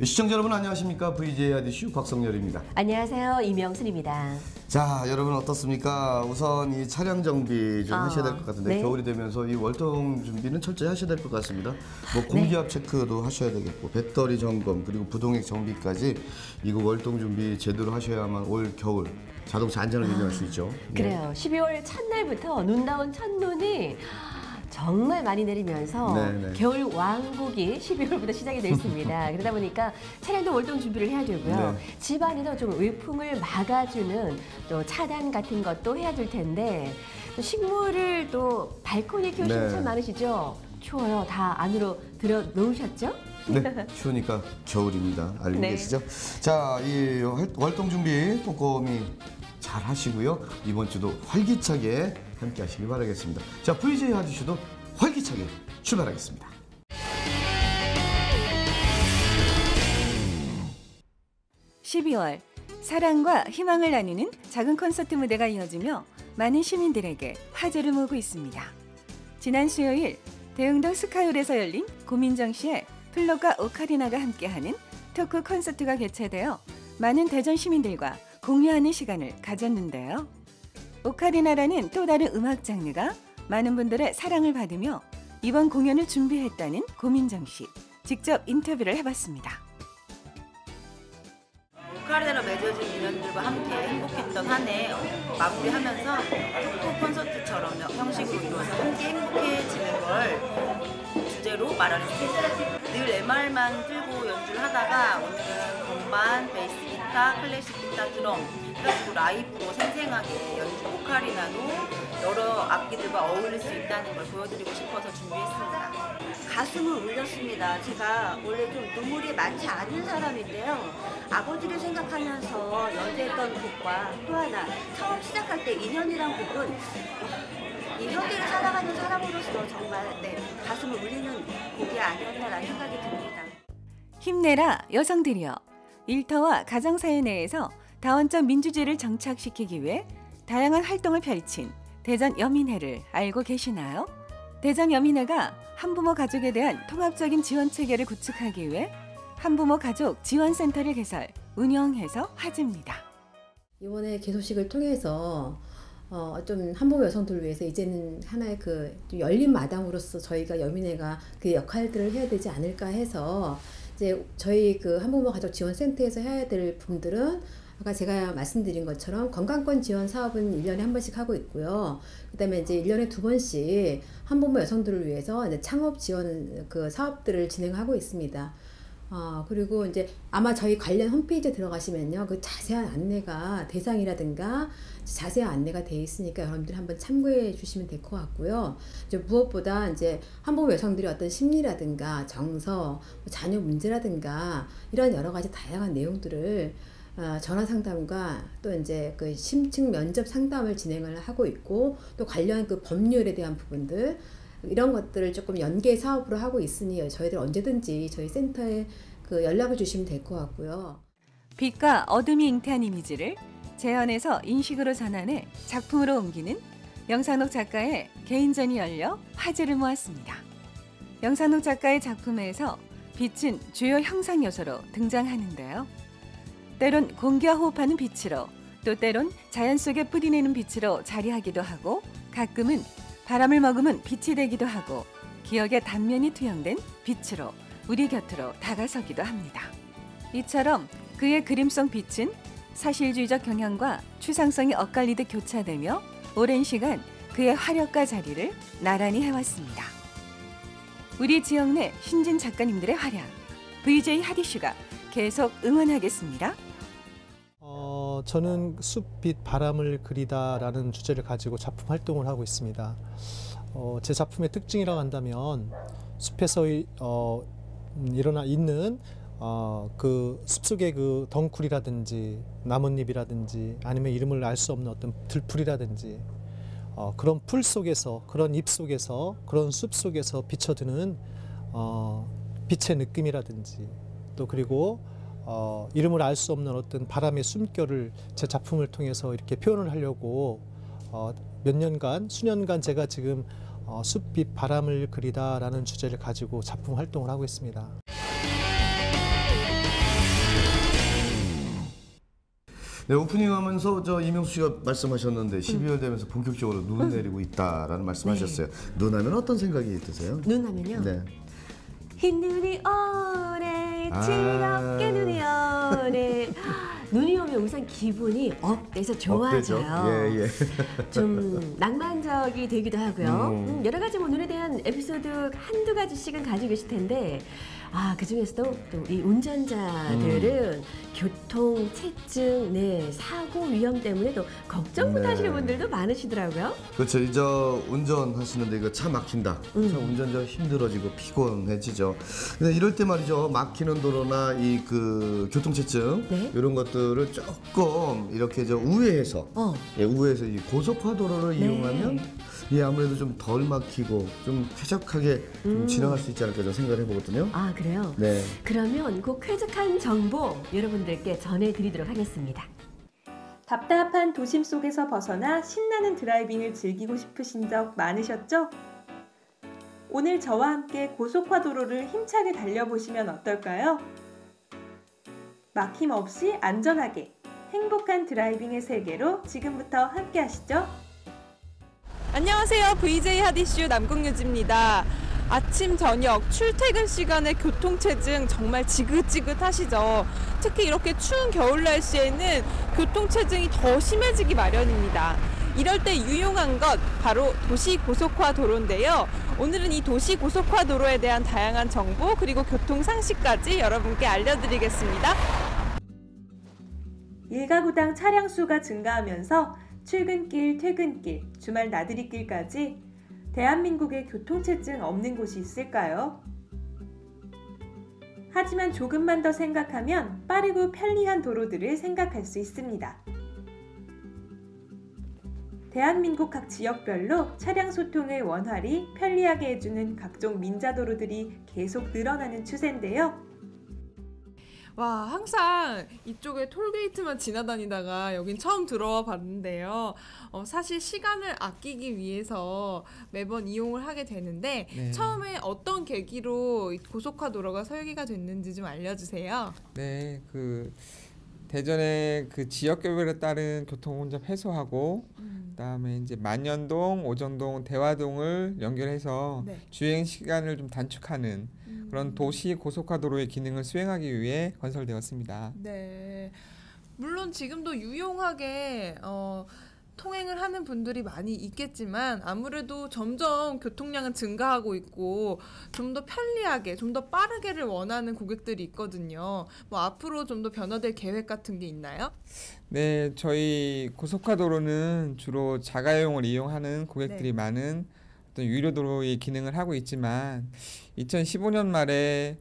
시청자 여러분 안녕하십니까? VJ 아디슈 곽성열입니다. 안녕하세요. 이명순입니다. 자, 여러분 어떻습니까? 우선 이 차량 정비 좀 하셔야 될 것 같은데 네. 겨울이 되면서 이 월동 준비는 철저히 하셔야 될 것 같습니다. 뭐 공기압 체크도 하셔야 되겠고 배터리 점검 그리고 부동액 정비까지 이거 월동 준비 제대로 하셔야만 올 겨울 자동차 안전을 유지할 수 있죠. 그래요. 12월 첫날부터 눈다운 첫눈이 정말 많이 내리면서 네네. 겨울 왕국이 12월부터 시작이 됐습니다. 그러다 보니까 차량도 월동 준비를 해야 되고요. 네. 집안에도 좀 외풍을 막아주는 또 차단 같은 것도 해야 될 텐데 또 식물을 또 발코니에 키우시는 네. 참 많으시죠? 추워요. 다 안으로 들어 놓으셨죠? 네, 추우니까 겨울입니다. 알고 네. 계시죠? 자, 이 월동 준비 꼼꼼히 잘 하시고요. 이번 주도 활기차게 함께 하시길 바라겠습니다. 자, VJ 아디슈도 활기차게 출발하겠습니다. (12월) 사랑과 희망을 나누는 작은 콘서트 무대가 이어지며 많은 시민들에게 화제를 모으고 있습니다. 지난 수요일 대흥동 스카이홀에서 열린 고민정 씨의 플로가 오카리나가 함께하는 토크 콘서트가 개최되어 많은 대전 시민들과 공유하는 시간을 가졌는데요. 오카리나라는 또 다른 음악 장르가 많은 분들의 사랑을 받으며 이번 공연을 준비했다는 고민정 씨. 직접 인터뷰를 해봤습니다. 오카리나로 맺어진 인연들과 함께 행복했던 한 해 마무리하면서 토크 콘서트처럼 형식으로 이루어서 함께 행복해지는 걸 주제로 마련했습니다. 늘 MR만 들고 연주를 하다가 오늘은 건반, 베이스 기타, 클래식 기타, 드럼 그래가지고 라이브로 생생하게 연주 오카리나도 여러 악기들과 어울릴 수 있다는 걸 보여드리고 싶어서 준비했습니다. 가슴을 울렸습니다. 제가 원래 좀 눈물이 많지 않은 사람인데요. 아버지를 생각하면서 연주했던 곡과 또 하나 처음 시작할 때 인연이란 곡은 이 현대를 살아가는 사람으로서 정말 가슴을 울리는 곡이 아니었나라는 생각이 듭니다. 힘내라 여성들이여. 일터와 가정사회 내에서 다원적 민주주의를 정착시키기 위해 다양한 활동을 펼친 대전 여민회를 알고 계시나요? 대전 여민회가 한부모 가족에 대한 통합적인 지원 체계를 구축하기 위해 한부모 가족 지원센터를 개설, 운영해서 화제입니다. 이번에 개소식을 통해서 좀 한부모 여성들을 위해서 이제는 하나의 좀 열린 마당으로서 저희가 여민회가 그 역할들을 해야 되지 않을까 해서 이제 저희 한부모 가족 지원센터에서 해야 될 부분들은 아까 제가 말씀드린 것처럼 건강권 지원 사업은 1년에 한 번씩 하고 있고요. 그다음에 이제 1년에 2번씩 한부모 여성들을 위해서 이제 창업 지원 사업들을 진행하고 있습니다. 그리고 이제 아마 저희 관련 홈페이지에 들어가시면요. 그 자세한 안내가 대상이라든가 자세한 안내가 되어 있으니까 여러분들 한번 참고해 주시면 될 것 같고요. 이제 무엇보다 이제 한부모 여성들의 어떤 심리라든가 정서, 자녀 문제라든가 이런 여러 가지 다양한 내용들을 전화 상담과 또 이제 심층 면접 상담을 진행을 하고 있고 또 관련 법률에 대한 부분들 이런 것들을 조금 연계 사업으로 하고 있으니 저희들 언제든지 저희 센터에 연락을 주시면 될 것 같고요. 빛과 어둠이 잉태한 이미지를 재현해서 인식으로 전환해 작품으로 옮기는 영상록 작가의 개인전이 열려 화제를 모았습니다. 영상록 작가의 작품에서 빛은 주요 형상 요소로 등장하는데요. 때론 공기와 호흡하는 빛으로 또 때론 자연 속에 뿌리내는 빛으로 자리하기도 하고 가끔은 바람을 머금은 빛이 되기도 하고 기억의 단면이 투영된 빛으로 우리 곁으로 다가서기도 합니다. 이처럼 그의 그림 속 빛은 사실주의적 경향과 추상성이 엇갈리듯 교차되며 오랜 시간 그의 화력과 자리를 나란히 해왔습니다. 우리 지역 내 신진 작가님들의 활약, VJ 하디슈가 계속 응원하겠습니다. 저는 숲, 빛, 바람을 그리다라는 주제를 가지고 작품 활동을 하고 있습니다. 제 작품의 특징이라고 한다면 숲에서 일어나 있는 그 숲속의 그 덩쿨이라든지 나뭇잎이라든지 아니면 이름을 알 수 없는 어떤 들풀이라든지 그런 풀 속에서 그런 잎 속에서 그런 숲 속에서 비춰드는 빛의 느낌이라든지 또 그리고 이름을 알 수 없는 어떤 바람의 숨결을 제 작품을 통해서 이렇게 표현을 하려고 몇 년간, 수년간 제가 지금 숲빛 바람을 그리다라는 주제를 가지고 작품 활동을 하고 있습니다. 네, 오프닝하면서 저 이명수 씨가 말씀하셨는데 12월 되면서 본격적으로 눈 내리고 있다라는 말씀하셨어요. 눈하면 어떤 생각이 드세요? 눈하면요. 네. 흰 눈이 오네 즐겁게 눈이 오네. 눈이 오면 우선 기분이 업돼서 좋아져요. 예, 예. 좀 낭만적이 되기도 하고요. 여러 가지 뭐 눈에 대한 에피소드 한두 가지씩은 가지고 계실 텐데 그 중에서도 또 이 운전자들은 교통체증, 사고 위험 때문에 또 걱정부터 하시는 분들도 많으시더라고요. 그렇죠. 이제 운전하시는데 이거 차 막힌다. 차 운전자 힘들어지고 피곤해지죠. 근데 이럴 때 말이죠. 막히는 도로나 이 그 교통체증 네. 이런 것들을 조금 이렇게 우회해서 우회해서 이 고속화 도로를 이용하면 아무래도 좀 덜 막히고 좀 쾌적하게 좀 진행할 수 있지 않을까 저는 생각을 해보거든요. 아, 그래요? 네. 그러면 그 쾌적한 정보 여러분들께 전해드리도록 하겠습니다. 답답한 도심 속에서 벗어나 신나는 드라이빙을 즐기고 싶으신 적 많으셨죠? 오늘 저와 함께 고속화 도로를 힘차게 달려보시면 어떨까요? 막힘 없이 안전하게 행복한 드라이빙의 세계로 지금부터 함께 하시죠. 안녕하세요. VJ 핫이슈 남궁유지입니다. 아침, 저녁, 출퇴근 시간에 교통체증 정말 지긋지긋하시죠? 특히 이렇게 추운 겨울 날씨에는 교통체증이 더 심해지기 마련입니다. 이럴 때 유용한 것 바로 도시고속화 도로인데요. 오늘은 이 도시고속화 도로에 대한 다양한 정보 그리고 교통 상식까지 여러분께 알려드리겠습니다. 일가구당 차량 수가 증가하면서 출근길, 퇴근길, 주말 나들이길까지 대한민국에 교통체증 없는 곳이 있을까요? 하지만 조금만 더 생각하면 빠르고 편리한 도로들을 생각할 수 있습니다. 대한민국 각 지역별로 차량 소통을 원활히 편리하게 해주는 각종 민자도로들이 계속 늘어나는 추세인데요. 와, 항상 이쪽에 톨게이트만 지나다니다가 여긴 처음 들어와 봤는데요. 사실 시간을 아끼기 위해서 매번 이용을 하게 되는데 처음에 어떤 계기로 이 고속화 도로가 설계가 됐는지 좀 알려주세요. 네, 대전의 지역별에 따른 교통 혼잡 해소하고 그다음에 이제 만년동, 오정동, 대화동을 연결해서 주행 시간을 좀 단축하는 그런 도시 고속화 도로의 기능을 수행하기 위해 건설되었습니다. 네, 물론 지금도 유용하게 통행을 하는 분들이 많이 있겠지만 아무래도 점점 교통량은 증가하고 있고 좀 더 편리하게, 좀 더 빠르게를 원하는 고객들이 있거든요. 뭐 앞으로 좀 더 변화될 계획 같은 게 있나요? 네, 저희 고속화 도로는 주로 자가용을 이용하는 고객들이 많은 어떤 유료 도로의 기능을 하고 있지만 2015년 말에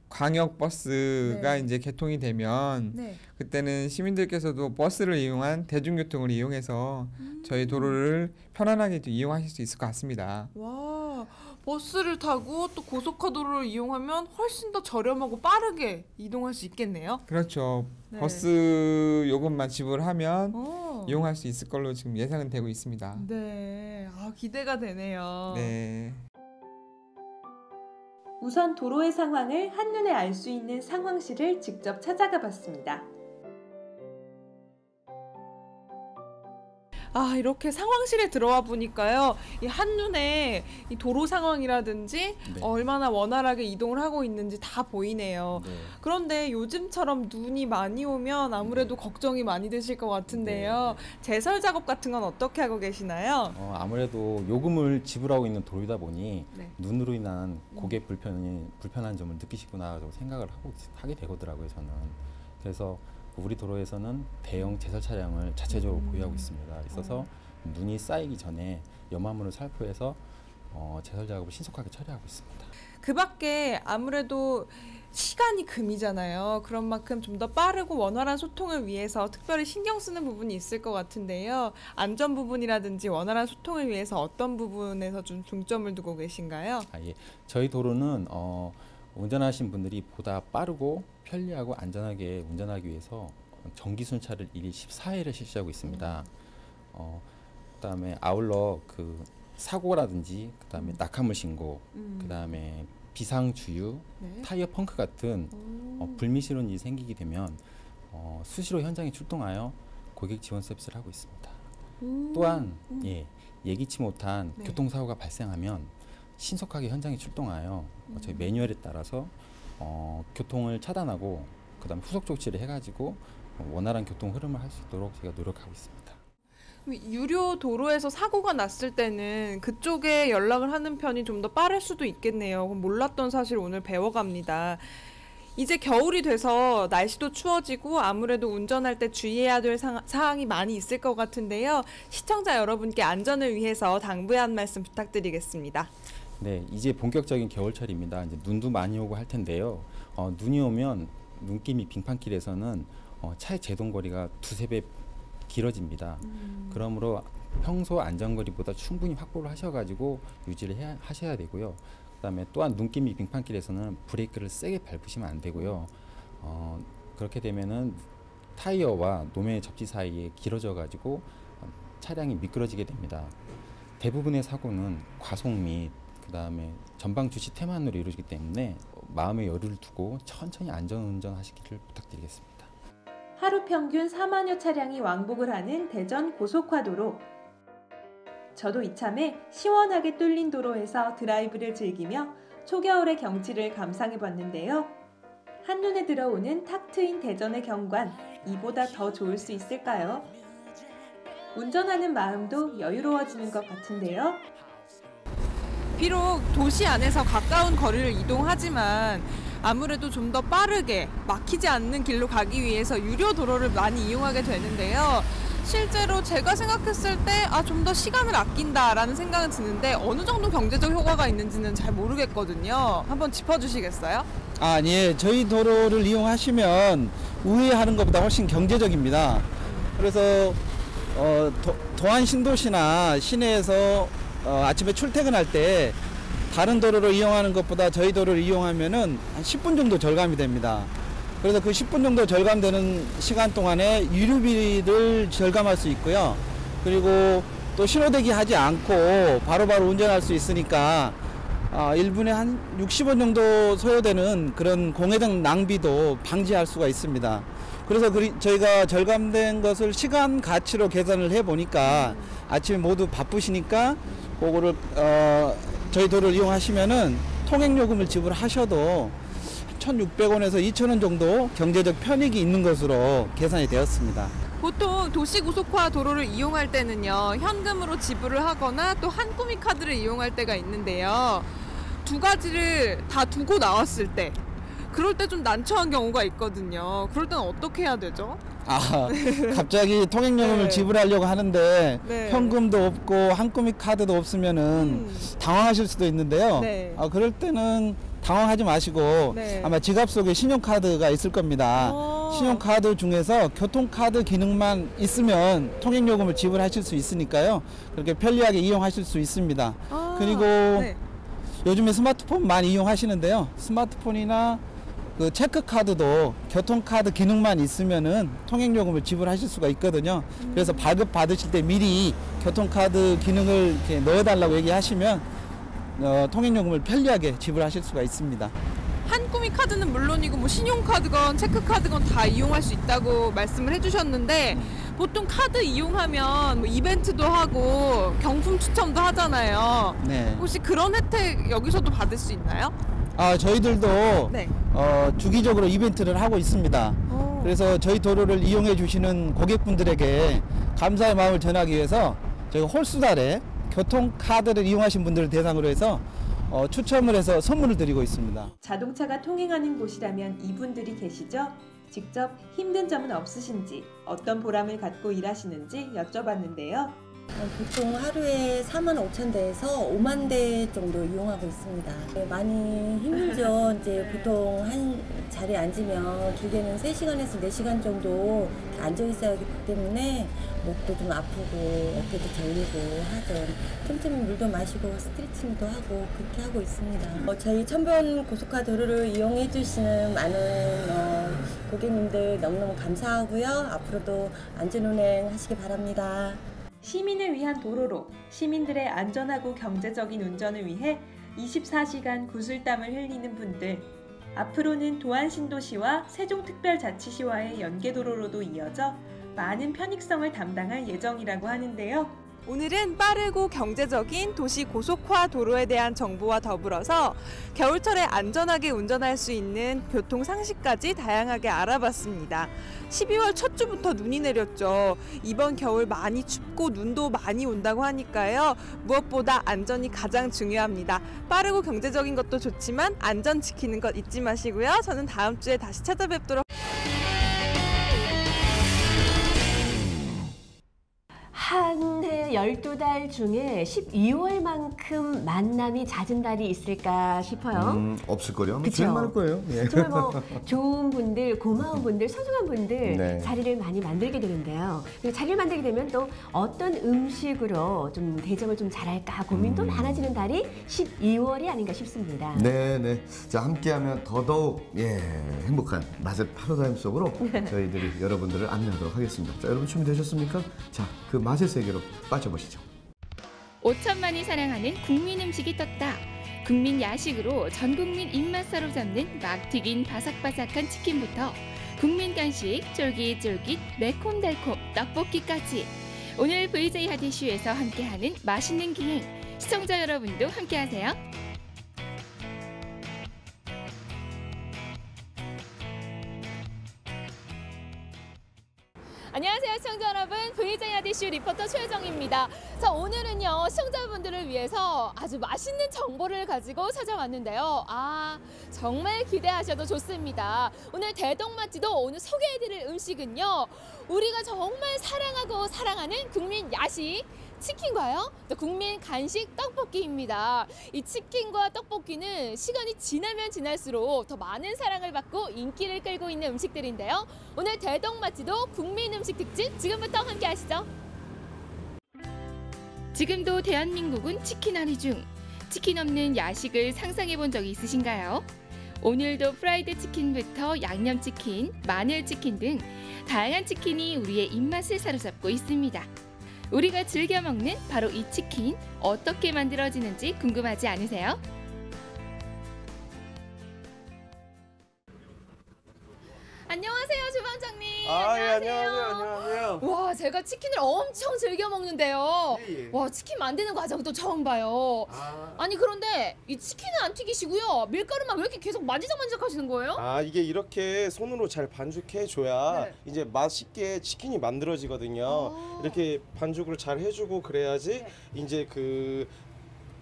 광역 버스가 이제 개통이 되면 그때는 시민들께서도 버스를 이용한 대중교통을 이용해서 저희 도로를 편안하게 이용하실 수 있을 것 같습니다. 와, 버스를 타고 또 고속화 도로를 이용하면 훨씬 더 저렴하고 빠르게 이동할 수 있겠네요. 그렇죠. 버스 요금만 지불하면 이용할 수 있을 걸로 지금 예상은 되고 있습니다. 네, 기대가 되네요. 네. 우선 도로의 상황을 한눈에 알 수 있는 상황실을 직접 찾아가 봤습니다. 이렇게 상황실에 들어와 보니까요, 이 한눈에 이 도로 상황이라든지 얼마나 원활하게 이동을 하고 있는지 다 보이네요. 그런데 요즘처럼 눈이 많이 오면 아무래도 걱정이 많이 되실 것 같은데요. 제설 작업 같은 건 어떻게 하고 계시나요? 아무래도 요금을 지불하고 있는 도로이다 보니 눈으로 인한 고객 불편한 점을 느끼시구나라고 생각을 하게 되더라고요, 저는. 그래서 우리 도로에서는 대형 제설 차량을 자체적으로 보유하고 있습니다. 있어서 눈이 쌓이기 전에 염화물을 살포해서 제설 작업을 신속하게 처리하고 있습니다. 그 밖에 아무래도 시간이 금이잖아요. 그런 만큼 좀 더 빠르고 원활한 소통을 위해서 특별히 신경 쓰는 부분이 있을 것 같은데요. 안전 부분이라든지 원활한 소통을 위해서 어떤 부분에서 좀 중점을 두고 계신가요? 저희 도로는 운전하신 분들이 보다 빠르고 편리하고 안전하게 운전하기 위해서 정기 순찰을 일 14회를 실시하고 있습니다. 그다음에 아울러 사고라든지 그다음에 낙하물 신고, 그다음에 비상 주유, 타이어 펑크 같은 불미스러운 일이 생기게 되면 수시로 현장에 출동하여 고객 지원 서비스를 하고 있습니다. 또한 예기치 못한 교통사고가 발생하면 신속하게 현장에 출동하여 저희 매뉴얼에 따라서 교통을 차단하고 그다음 후속 조치를 해가지고 원활한 교통 흐름을 할 수 있도록 제가 노력하고 있습니다. 유료 도로에서 사고가 났을 때는 그쪽에 연락을 하는 편이 좀 더 빠를 수도 있겠네요. 몰랐던 사실 오늘 배워갑니다. 이제 겨울이 돼서 날씨도 추워지고 아무래도 운전할 때 주의해야 될 사항이 많이 있을 것 같은데요. 시청자 여러분께 안전을 위해서 당부의 한 말씀 부탁드리겠습니다. 네, 이제 본격적인 겨울철입니다. 이제 눈도 많이 오고 할 텐데요. 눈이 오면 눈길이 빙판길에서는 차의 제동거리가 두세 배 길어집니다. 그러므로 평소 안전거리보다 충분히 확보를 하셔가지고 유지를 하셔야 되고요. 그다음에 또한 눈길이 빙판길에서는 브레이크를 세게 밟으시면 안 되고요. 그렇게 되면은 타이어와 노면의 접지 사이에 길어져가지고 차량이 미끄러지게 됩니다. 대부분의 사고는 과속 및 그다음에 전방 주시 태만으로 이루어지기 때문에 마음의 여유를 두고 천천히 안전운전하시기를 부탁드리겠습니다. 하루 평균 4만여 차량이 왕복을 하는 대전 고속화도로. 저도 이참에 시원하게 뚫린 도로에서 드라이브를 즐기며 초겨울의 경치를 감상해봤는데요. 한눈에 들어오는 탁 트인 대전의 경관, 이보다 더 좋을 수 있을까요? 운전하는 마음도 여유로워지는 것 같은데요. 비록 도시 안에서 가까운 거리를 이동하지만 아무래도 좀 더 빠르게 막히지 않는 길로 가기 위해서 유료 도로를 많이 이용하게 되는데요. 실제로 제가 생각했을 때 좀 더 시간을 아낀다라는 생각은 드는데 어느 정도 경제적 효과가 있는지는 잘 모르겠거든요. 한번 짚어주시겠어요? 예. 저희 도로를 이용하시면 우회하는 것보다 훨씬 경제적입니다. 그래서 도안 신도시나 시내에서 아침에 출퇴근할 때 다른 도로를 이용하는 것보다 저희 도로를 이용하면은 한 10분 정도 절감이 됩니다. 그래서 그 10분 정도 절감되는 시간 동안에 유류비를 절감할 수 있고요. 그리고 또 신호대기 하지 않고 바로바로 운전할 수 있으니까 1분에 한 60원 정도 소요되는 그런 공회등 낭비도 방지할 수가 있습니다. 그래서 저희가 절감된 것을 시간 가치로 계산을 해보니까 아침에 모두 바쁘시니까 그거를 저희 도로를 이용하시면은 통행요금을 지불하셔도 1,600원에서 2,000원 정도 경제적 편익이 있는 것으로 계산이 되었습니다. 보통 도시고속화 도로를 이용할 때는요, 현금으로 지불을 하거나 또 한꾸미 카드를 이용할 때가 있는데요. 두 가지를 다 두고 나왔을 때, 그럴 때 좀 난처한 경우가 있거든요. 그럴 때는 어떻게 해야 되죠? 갑자기 통행요금을 네. 지불하려고 하는데 네. 현금도 없고 한꾸미 카드도 없으면은 당황하실 수도 있는데요. 네. 그럴 때는 당황하지 마시고 네. 아마 지갑 속에 신용카드가 있을 겁니다. 신용카드 중에서 교통카드 기능만 있으면 통행요금을 지불하실 수 있으니까요. 그렇게 편리하게 이용하실 수 있습니다. 그리고 네. 요즘에 스마트폰 많이 이용하시는데요. 스마트폰이나 그 체크카드도 교통카드 기능만 있으면은 통행요금을 지불하실 수가 있거든요. 그래서 발급 받으실 때 미리 교통카드 기능을 이렇게 넣어달라고 얘기하시면 통행요금을 편리하게 지불하실 수가 있습니다. 한꾸미 카드는 물론이고 뭐 신용카드건 체크카드건 다 이용할 수 있다고 말씀을 해주셨는데 보통 카드 이용하면 뭐 이벤트도 하고 경품 추첨도 하잖아요. 네. 혹시 그런 혜택 여기서도 받을 수 있나요? 저희들도 네. 주기적으로 이벤트를 하고 있습니다. 그래서 저희 도로를 이용해 주시는 고객분들에게 감사의 마음을 전하기 위해서 저희가 홀수달에 교통카드를 이용하신 분들을 대상으로 해서 추첨을 해서 선물을 드리고 있습니다. 자동차가 통행하는 곳이라면 이분들이 계시죠? 직접 힘든 점은 없으신지, 어떤 보람을 갖고 일하시는지 여쭤봤는데요. 보통 하루에 45,000대에서 5만 대 정도 이용하고 있습니다. 많이 힘들죠. 이제 보통 한 자리에 앉으면 길게는 3시간에서 4시간 정도 앉아 있어야 하기 때문에 목도 좀 아프고 어깨도 저리고 하죠. 틈틈이 물도 마시고 스트레칭도 하고 그렇게 하고 있습니다. 저희 천변 고속화 도로를 이용해 주시는 많은 고객님들 너무너무 감사하고요. 앞으로도 안전운행 하시기 바랍니다. 시민을 위한 도로로 시민들의 안전하고 경제적인 운전을 위해 24시간 구슬땀을 흘리는 분들, 앞으로는 도안신도시와 세종특별자치시와의 연계도로로도 이어져 많은 편익성을 담당할 예정이라고 하는데요. 오늘은 빠르고 경제적인 도시 고속화 도로에 대한 정보와 더불어서 겨울철에 안전하게 운전할 수 있는 교통 상식까지 다양하게 알아봤습니다. 12월 첫 주부터 눈이 내렸죠. 이번 겨울 많이 춥고 눈도 많이 온다고 하니까요. 무엇보다 안전이 가장 중요합니다. 빠르고 경제적인 것도 좋지만 안전 지키는 것 잊지 마시고요. 저는 다음 주에 다시 찾아뵙도록 한 해 12달 중에 12월만큼 만남이 잦은 달이 있을까 싶어요. 없을걸요? 그쵸? 제일 많을 거예요. 예. 정말 뭐 좋은 분들, 고마운 분들, 소중한 분들 네. 자리를 많이 만들게 되는데요. 그리고 자리를 만들게 되면 또 어떤 음식으로 좀 대접을 좀 잘할까 고민도 많아지는 달이 12월이 아닌가 싶습니다. 네. 자, 함께하면 더더욱 행복한 맛의 파라다임 속으로 저희들이 여러분들을 안내하도록 하겠습니다. 자, 여러분 준비되셨습니까? 자, 그 맛의 세계로 빠져보시죠. 5천만이 사랑하는 국민 음식이 떴다. 국민 야식으로 전 국민 입맛 사로잡는 막 튀긴 바삭바삭한 치킨부터 국민 간식 쫄깃쫄깃 매콤달콤 떡볶이까지 오늘 VJ 하디슈에서 함께하는 맛있는 기행 시청자 여러분도 함께하세요. 안녕하세요 시청자 여러분, VJ 하디슈 리포터 최혜정입니다. 자, 오늘은요 시청자분들을 위해서 아주 맛있는 정보를 가지고 찾아왔는데요. 정말 기대하셔도 좋습니다. 오늘 대동맛지도 오늘 소개해드릴 음식은요, 우리가 정말 사랑하고 사랑하는 국민 야식 치킨과요 또 국민 간식 떡볶이입니다. 이 치킨과 떡볶이는 시간이 지나면 지날수록 더 많은 사랑을 받고 인기를 끌고 있는 음식들인데요. 오늘 대동맛지도 국민 음식 특집 지금부터 함께 하시죠. 지금도 대한민국은 치킨 아리 중. 치킨 없는 야식을 상상해 본 적이 있으신가요? 오늘도 프라이드 치킨부터 양념치킨, 마늘치킨 등 다양한 치킨이 우리의 입맛을 사로잡고 있습니다. 우리가 즐겨 먹는 바로 이 치킨, 어떻게 만들어지는지 궁금하지 않으세요? 안녕하세요 주방장님. 예, 안녕하세요. 와, 제가 치킨을 엄청 즐겨 먹는데요. 예. 와, 치킨 만드는 과정도 처음 봐요. 아니 그런데 이 치킨은 안 튀기시고요, 밀가루만 왜 이렇게 계속 만지작 하시는 거예요? 이게 이렇게 손으로 잘 반죽해줘야 네. 이제 맛있게 치킨이 만들어지거든요. 이렇게 반죽을 잘 해주고 그래야지 이제 그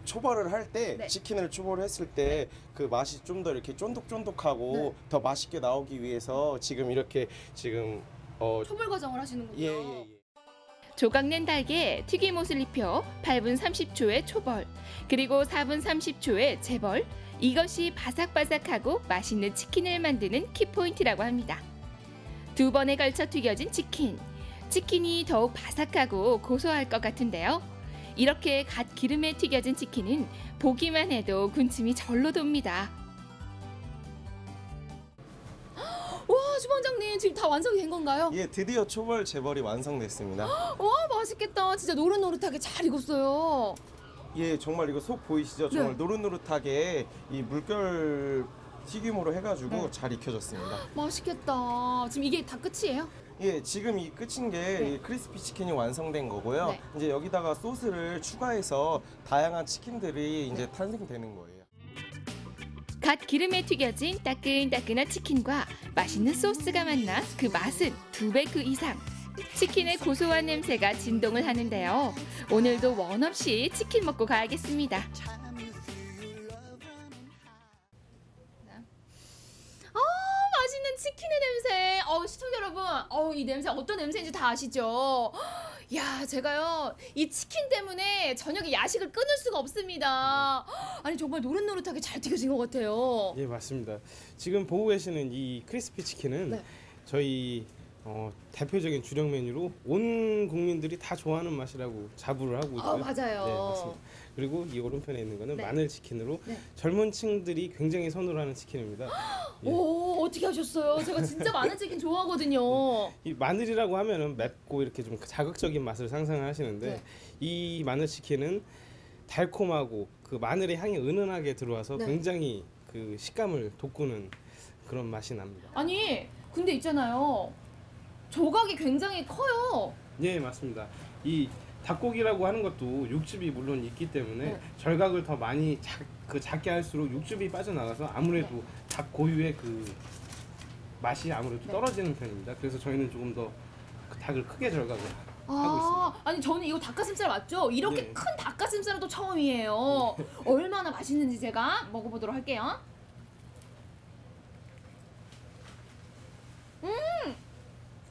초벌을 할 때 치킨을 초벌을 했을 때 그 맛이 좀 더 이렇게 쫀득쫀득하고 더 맛있게 나오기 위해서 지금 이렇게 초벌 과정을 하시는군요. 예. 조각낸 달걀에 튀김옷을 입혀 8분 30초의 초벌, 그리고 4분 30초의 재벌, 이것이 바삭바삭하고 맛있는 치킨을 만드는 키포인트라고 합니다. 2번에 걸쳐 튀겨진 치킨. 치킨이 더욱 바삭하고 고소할 것 같은데요. 이렇게 갓 기름에 튀겨진 치킨은 보기만 해도 군침이 절로 돕니다. 와, 주방장님 지금 다 완성이 된 건가요? 예, 드디어 초벌 재벌이 완성됐습니다. 와, 맛있겠다. 진짜 노릇노릇하게 잘 익었어요. 예, 정말 이거 속 보이시죠? 정말 노릇노릇하게 이 물결 튀김으로 해가지고 잘 익혀졌습니다. 맛있겠다. 지금 이게 다 끝이에요? 예, 지금 이 끝인 게 이 크리스피 치킨이 완성된 거고요. 이제 여기다가 소스를 추가해서 다양한 치킨들이 이제 탄생되는 거예요. 갓 기름에 튀겨진 따끈따끈한 치킨과 맛있는 소스가 만나 그 맛은 2배 그 이상. 치킨의 고소한 냄새가 진동을 하는데요. 오늘도 원 없이 치킨 먹고 가야겠습니다. 맛있는 치킨의 냄새. 시청자 여러분, 이 냄새 어떤 냄새인지 다 아시죠? 야, 제가요 이 치킨 때문에 저녁에 야식을 끊을 수가 없습니다. 아니 정말 노릇노릇하게 잘 튀겨진 것 같아요. 예, 맞습니다. 지금 보고 계시는 이 크리스피 치킨은 저희 대표적인 주력 메뉴로 온 국민들이 다 좋아하는 맛이라고 자부를 하고 있고요. 맞아요. 네, 맞습니다. 그리고 이 오른편에 있는 거는 마늘 치킨으로 젊은 층들이 굉장히 선호하는 치킨입니다. 예. 오, 어떻게 하셨어요? 제가 진짜 마늘 치킨 좋아하거든요. 이 마늘이라고 하면은 맵고 이렇게 좀 자극적인 맛을 상상하시는데 이 마늘 치킨은 달콤하고 그 마늘의 향이 은은하게 들어와서 굉장히 그 식감을 돋구는 그런 맛이 납니다. 아니 근데 있잖아요. 조각이 굉장히 커요. 네, 맞습니다. 이 닭고기라고 하는 것도 육즙이 물론 있기 때문에 절각을 더 많이 작게 할수록 육즙이 빠져나가서 아무래도 닭 고유의 그 맛이 아무래도 떨어지는 편입니다. 그래서 저희는 조금 더 그 닭을 크게 절각을 하고 있습니다. 아니 저는 이거 닭가슴살 맞죠? 이렇게 네. 큰 닭가슴살은 또 처음이에요. 얼마나 맛있는지 제가 먹어보도록 할게요.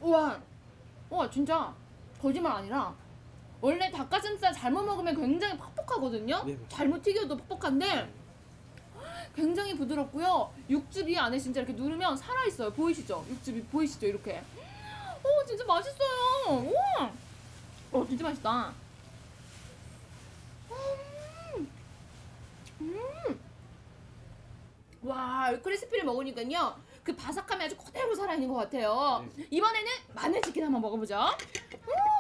우와, 와 진짜 거짓말 아니라 원래 닭가슴살 잘못 먹으면 굉장히 퍽퍽하거든요. 네. 잘못 튀겨도 퍽퍽한데 굉장히 부드럽고요. 육즙이 안에 진짜 이렇게 누르면 살아있어요. 보이시죠? 육즙이 보이시죠? 이렇게. 오 진짜 맛있어요. 우와, 진짜 맛있다. 와, 크리스피를 먹으니까요. 그 바삭함이 아주 그대로 살아있는 것 같아요. 이번에는 마늘치킨 한번 먹어보죠.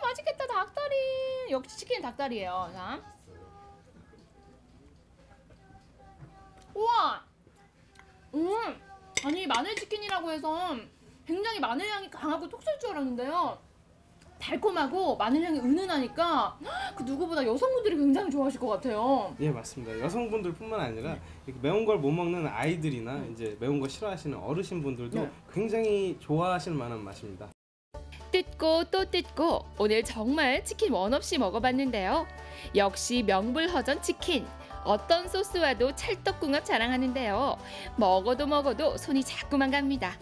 맛있겠다. 닭다리. 역시 치킨은 닭다리예요. 자. 우와. 아니 마늘치킨이라고 해서 굉장히 마늘향이 강하고 톡 쏠 줄 알았는데요. 달콤하고 마늘향이 은은하니까 그 누구보다 여성분들이 굉장히 좋아하실 것 같아요. 예, 맞습니다. 여성분들뿐만 아니라 이렇게 매운 걸 못 먹는 아이들이나 이제 매운 거 싫어하시는 어르신분들도 굉장히 좋아하실 만한 맛입니다. 뜯고 또 뜯고 오늘 정말 치킨 원 없이 먹어봤는데요. 역시 명불허전 치킨. 어떤 소스와도 찰떡궁합 자랑하는데요. 먹어도 손이 자꾸만 갑니다.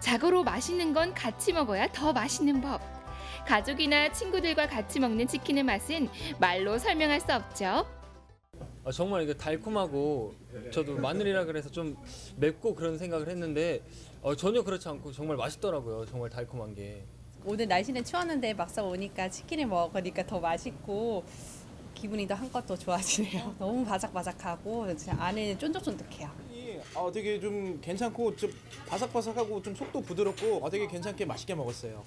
자고로 맛있는 건 같이 먹어야 더 맛있는 법. 가족이나 친구들과 같이 먹는 치킨의 맛은 말로 설명할 수 없죠. 정말 이게 달콤하고 저도 마늘이라 그래서 좀 맵고 그런 생각을 했는데 전혀 그렇지 않고 정말 맛있더라고요. 정말 달콤한 게. 오늘 날씨는 추웠는데 막상 오니까 치킨을 먹으니까 더 맛있고 기분이 더 한껏 더 좋아지네요. 너무 바삭바삭하고 진짜 안에는 쫀득쫀득해요. 되게 좀 괜찮고 좀 바삭바삭하고 좀 속도 부드럽고 되게 괜찮게 맛있게 먹었어요.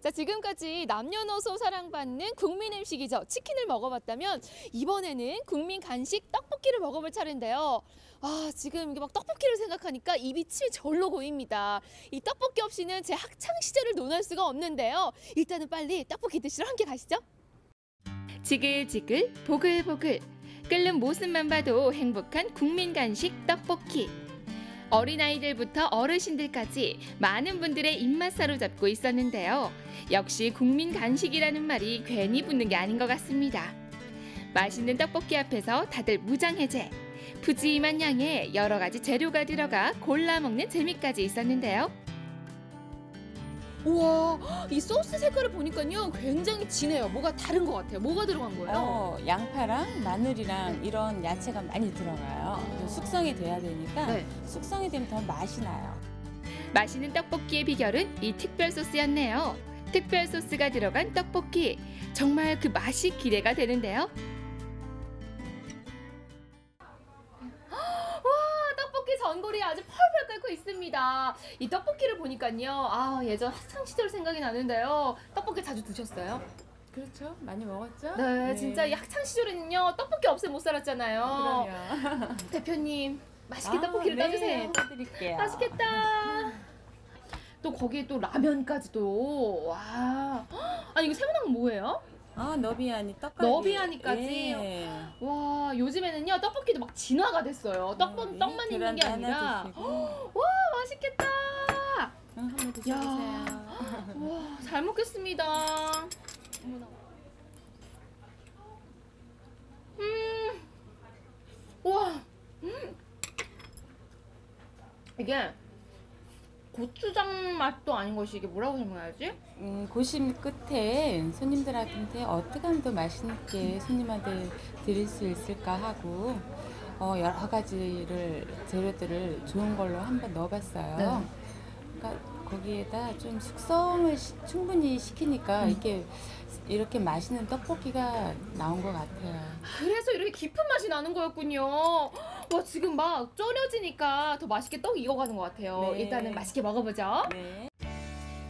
자, 지금까지 남녀노소 사랑받는 국민 음식이죠. 치킨을 먹어봤다면 이번에는 국민 간식 떡볶이를 먹어볼 차례인데요. 아, 지금 이게 막 떡볶이를 생각하니까 입이 침이 절로 고입니다. 이 떡볶이 없이는 제 학창 시절을 논할 수가 없는데요. 일단은 빨리 떡볶이 드시러 함께 가시죠. 지글지글 보글보글 끓는 모습만 봐도 행복한 국민 간식 떡볶이. 어린아이들부터 어르신들까지 많은 분들의 입맛 사로잡고 있었는데요. 역시 국민 간식이라는 말이 괜히 붙는 게 아닌 것 같습니다. 맛있는 떡볶이 앞에서 다들 무장해제. 푸짐한 양에 여러 가지 재료가 들어가 골라 먹는 재미까지 있었는데요. 우와, 이 소스 색깔을 보니까요 굉장히 진해요. 뭐가 다른 것 같아요. 뭐가 들어간 거예요? 양파랑 마늘이랑 이런 야채가 많이 들어가요. 숙성이 돼야 되니까 숙성이 되면 더 맛이 나요. 맛있는 떡볶이의 비결은 이 특별 소스였네요. 특별 소스가 들어간 떡볶이. 정말 그 맛이 기대가 되는데요. 떡볶이 전골이 아주 펄펄 끓고 있습니다. 이 떡볶이를 보니까요, 예전 학창 시절 생각이 나는데요. 떡볶이 자주 드셨어요? 그렇죠. 많이 먹었죠? 네, 진짜 이 학창 시절에는요 떡볶이 없이 못 살았잖아요. 그럼요. 대표님, 맛있게 떡볶이를 떠주세요. 떠드릴게요. 맛있겠다. 또 거기에 또 라면까지도. 와, 아니 이거 세모나무 뭐예요? 너비아니 떡갈비. 너비아니까지. 와, 요즘에는요 떡볶이도 막 진화가 됐어요. 떡만 있는 게 아니라. 와, 맛있겠다. 한번 드셔보세요. 와, 잘 먹겠습니다. 어머나. 와. 이게 고추장 맛도 아닌 것이 이게 뭐라고 설명해야지? 고심 끝에 손님들한테 어떻게 하면 더 맛있게 손님한테 드릴 수 있을까 하고 여러 가지를 재료들을 좋은 걸로 한번 넣어봤어요. 그러니까 거기에다 좀 숙성을 충분히 시키니까 이렇게 맛있는 떡볶이가 나온 것 같아요. 그래서 이렇게 깊은 맛이 나는 거였군요. 와, 지금 막 졸여지니까 더 맛있게 떡이 익어가는 것 같아요. 일단은 맛있게 먹어보죠.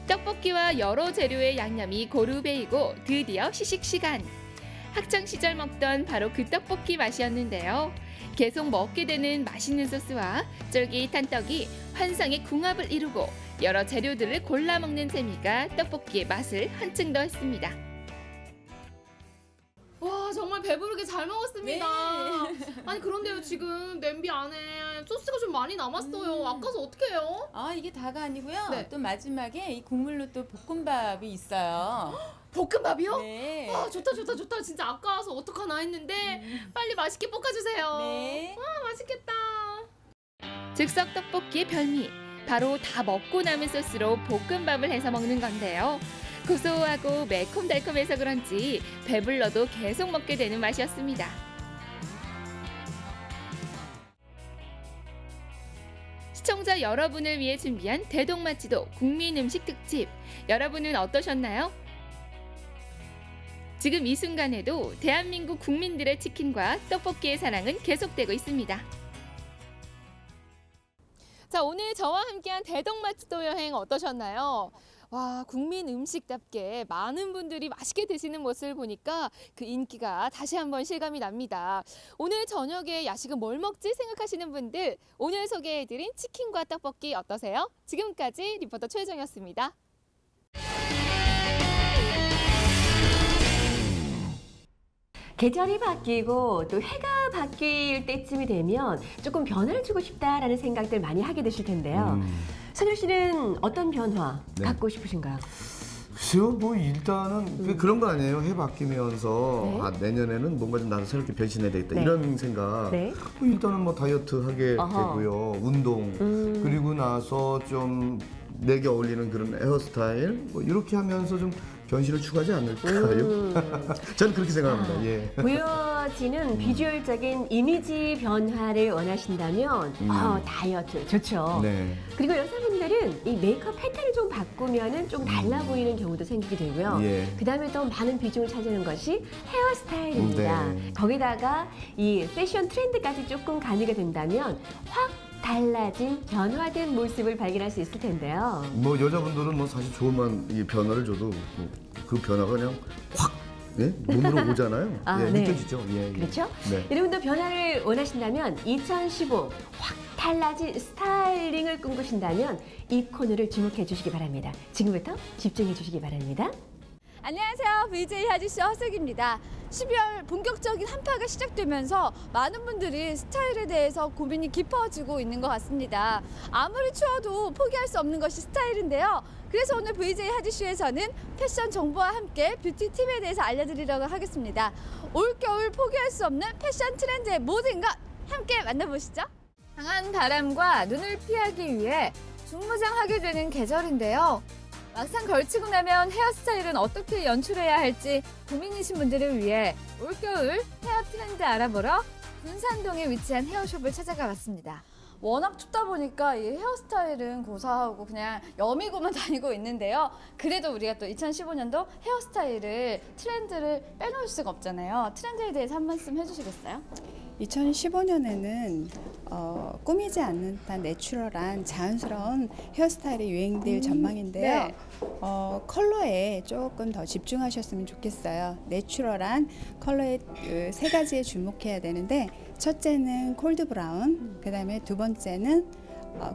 떡볶이와 여러 재료의 양념이 고루 배이고 드디어 시식 시간. 학창 시절 먹던 바로 그 떡볶이 맛이었는데요. 계속 먹게 되는 맛있는 소스와 쫄깃한 떡이 환상의 궁합을 이루고 여러 재료들을 골라 먹는 재미가 떡볶이의 맛을 한층 더했습니다. 와 정말 배부르게 잘 먹었습니다. 아니 그런데요 지금 냄비 안에 소스가 좀 많이 남았어요. 아까워서 어떡해요? 아 이게 다가 아니고요. 네. 또 마지막에 이 국물로 또 볶음밥이 있어요. 볶음밥이요? 네. 와 좋다 좋다 좋다. 진짜 아까워서 어떡하나 했는데 빨리 맛있게 볶아주세요. 네. 와 맛있겠다. 즉석 떡볶이의 별미, 바로 다 먹고 남은 소스로 볶음밥을 해서 먹는 건데요. 고소하고 매콤달콤해서 그런지 배불러도 계속 먹게 되는 맛이었습니다. 시청자 여러분을 위해 준비한 대동마치도 국민음식 특집, 여러분은 어떠셨나요? 지금 이 순간에도 대한민국 국민들의 치킨과 떡볶이의 사랑은 계속되고 있습니다. 자 오늘 저와 함께한 대동마치도 여행 어떠셨나요? 와 국민 음식답게 많은 분들이 맛있게 드시는 모습을 보니까 그 인기가 다시 한번 실감이 납니다. 오늘 저녁에 야식은 뭘 먹지 생각하시는 분들, 오늘 소개해드린 치킨과 떡볶이 어떠세요? 지금까지 리포터 최정이었습니다. 계절이 바뀌고 또 해가 바뀔 때쯤이 되면 조금 변화를 주고 싶다라는 생각들 많이 하게 되실 텐데요. 선율 씨는 어떤 변화 갖고 싶으신가요? 글쎄요, 뭐 일단은 그런 거 아니에요. 해 바뀌면서 네. 아, 내년에는 뭔가 좀 나도 새롭게 변신해야 되겠다 네. 이런 생각. 네. 뭐 일단은 뭐 다이어트 하게 어허. 되고요, 운동 그리고 나서 좀 내게 어울리는 그런 헤어스타일 뭐 이렇게 하면서 좀 변신을 추구하지 않을까요? 저는 그렇게 생각합니다. 예. 보여지는 비주얼적인 이미지 변화를 원하신다면 다이어트 좋죠. 네. 그리고 여성분들은 이 메이크업 패턴을 좀 바꾸면은 좀 달라 보이는 경우도 생기게 되고요. 예. 그다음에 또 많은 비중을 차지하는 것이 헤어스타일입니다. 네. 거기다가 이 패션 트렌드까지 조금 가미가 된다면 확 달라진 변화된 모습을 발견할 수 있을 텐데요. 뭐 여자분들은 뭐 사실 조금만 이 변화를 줘도 그 변화가 그냥 확 예? 몸으로 오잖아요. 아, 예, 네. 느껴지죠. 예, 예. 그렇죠? 네. 여러분도 변화를 원하신다면 2015 확 달라진 스타일링을 꿈꾸신다면 이 코너를 주목해 주시기 바랍니다. 지금부터 집중해 주시기 바랍니다. 안녕하세요. VJ 하디쇼 허슬기입니다. 12월 본격적인 한파가 시작되면서 많은 분들이 스타일에 대해서 고민이 깊어지고 있는 것 같습니다. 아무리 추워도 포기할 수 없는 것이 스타일인데요. 그래서 오늘 VJ 하디쇼에서는 패션 정보와 함께 뷰티 팁에 대해서 알려드리려고 하겠습니다. 올겨울 포기할 수 없는 패션 트렌드의 모든 것 함께 만나보시죠. 강한 바람과 눈을 피하기 위해 중무장하게 되는 계절인데요. 막상 걸치고 나면 헤어스타일은 어떻게 연출해야 할지 고민이신 분들을 위해 올겨울 헤어 트렌드 알아보러 군산동에 위치한 헤어숍을 찾아가 봤습니다. 워낙 춥다 보니까 이 헤어스타일은 고사하고 그냥 여미고만 다니고 있는데요. 그래도 우리가 또 2015년도 헤어스타일을 트렌드를 빼놓을 수가 없잖아요. 트렌드에 대해서 한 말씀 해주시겠어요? 2015년에는 꾸미지 않는 듯한 내추럴한 자연스러운 헤어스타일이 유행될 전망인데요. 네. 컬러에 조금 더 집중하셨으면 좋겠어요. 내추럴한 컬러에 세 가지에 주목해야 되는데 첫째는 콜드 브라운, 그 다음에 두 번째는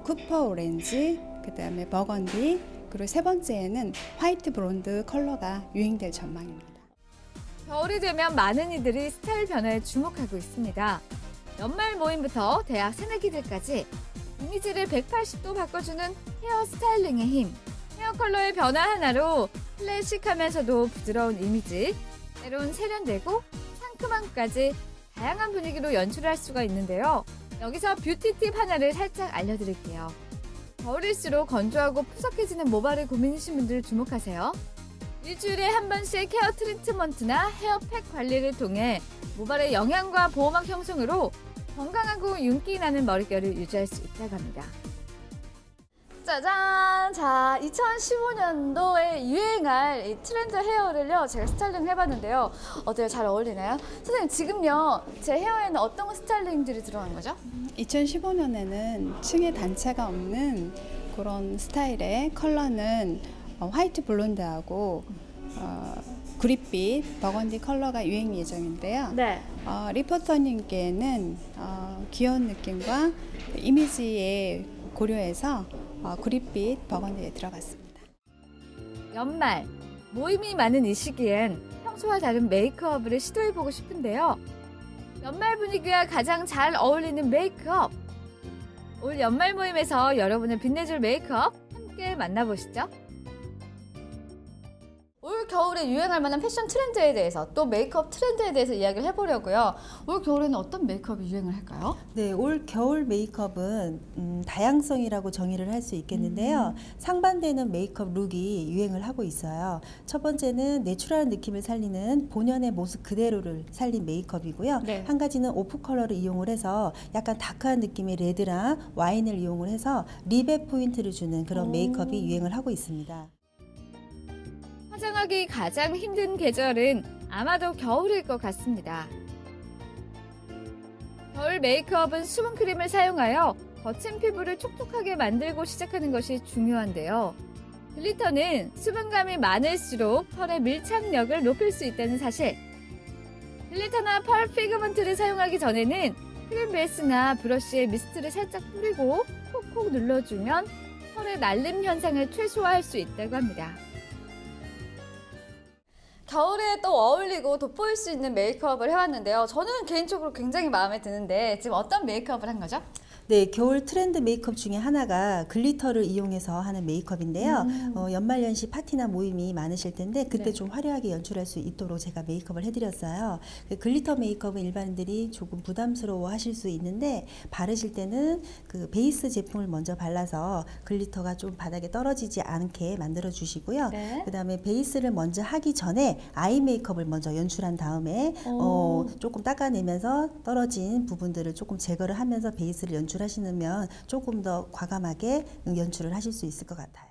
쿠퍼 오렌지, 그 다음에 버건디, 그리고 세 번째에는 화이트 브론드 컬러가 유행될 전망입니다. 겨울이 되면 많은 이들이 스타일 변화에 주목하고 있습니다. 연말 모임부터 대학 새내기들까지 이미지를 180도 바꿔주는 헤어 스타일링의 힘. 헤어 컬러의 변화 하나로 클래식하면서도 부드러운 이미지, 때론 세련되고 상큼함까지 다양한 분위기로 연출할 수가 있는데요. 여기서 뷰티 팁 하나를 살짝 알려드릴게요. 겨울일수록 건조하고 푸석해지는 모발을 고민이신 분들 주목하세요. 일주일에 한 번씩 헤어 트리트먼트나 헤어팩 관리를 통해 모발의 영양과 보호막 형성으로 건강하고 윤기 나는 머릿결을 유지할 수 있다고 합니다. 짜잔! 자, 2015년도에 유행할 이 트렌드 헤어를요, 제가 스타일링 해봤는데요. 어때요? 잘 어울리나요? 선생님, 지금요, 제 헤어에는 어떤 스타일링들이 들어간 거죠? 2015년에는 층의 단차가 없는 그런 스타일의 컬러는 화이트 블론드하고 구릿빛 버건디 컬러가 유행 예정인데요. 네. 리포터님께는 귀여운 느낌과 이미지에 고려해서 구릿빛 버건디에 들어갔습니다. 연말, 모임이 많은 이 시기엔 평소와 다른 메이크업을 시도해보고 싶은데요. 연말 분위기와 가장 잘 어울리는 메이크업. 올 연말 모임에서 여러분을 빛내줄 메이크업 함께 만나보시죠. 올 겨울에 유행할 만한 패션 트렌드에 대해서 또 메이크업 트렌드에 대해서 이야기를 해보려고요. 올 겨울에는 어떤 메이크업이 유행을 할까요? 네, 올 겨울 메이크업은 다양성이라고 정의를 할 수 있겠는데요. 상반되는 메이크업 룩이 유행을 하고 있어요. 첫 번째는 내추럴한 느낌을 살리는 본연의 모습 그대로를 살린 메이크업이고요. 네. 한 가지는 오프 컬러를 이용을 해서 약간 다크한 느낌의 레드랑 와인을 이용을 해서 립에 포인트를 주는 그런 메이크업이 유행을 하고 있습니다. 화장하기 가장 힘든 계절은 아마도 겨울일 것 같습니다. 겨울 메이크업은 수분크림을 사용하여 거친 피부를 촉촉하게 만들고 시작하는 것이 중요한데요. 글리터는 수분감이 많을수록 펄의 밀착력을 높일 수 있다는 사실. 글리터나 펄 피그먼트를 사용하기 전에는 크림 베이스나 브러쉬에 미스트를 살짝 뿌리고 콕콕 눌러주면 펄의 날림 현상을 최소화할 수 있다고 합니다. 겨울에 또 어울리고 돋보일 수 있는 메이크업을 해왔는데요. 저는 개인적으로 굉장히 마음에 드는데 지금 어떤 메이크업을 한 거죠? 네, 겨울 트렌드 메이크업 중에 하나가 글리터를 이용해서 하는 메이크업인데요. 연말연시 파티나 모임이 많으실 텐데 그때 좀 화려하게 연출할 수 있도록 제가 메이크업을 해드렸어요. 글리터 메이크업은 일반인들이 조금 부담스러워 하실 수 있는데 바르실 때는 그 베이스 제품을 먼저 발라서 글리터가 좀 바닥에 떨어지지 않게 만들어 주시고요. 그 다음에 베이스를 먼저 하기 전에 아이 메이크업을 먼저 연출한 다음에 조금 닦아내면서 떨어진 부분들을 조금 제거를 하면서 베이스를 연출하시면 조금 더 과감하게 연출을 하실 수 있을 것 같아요.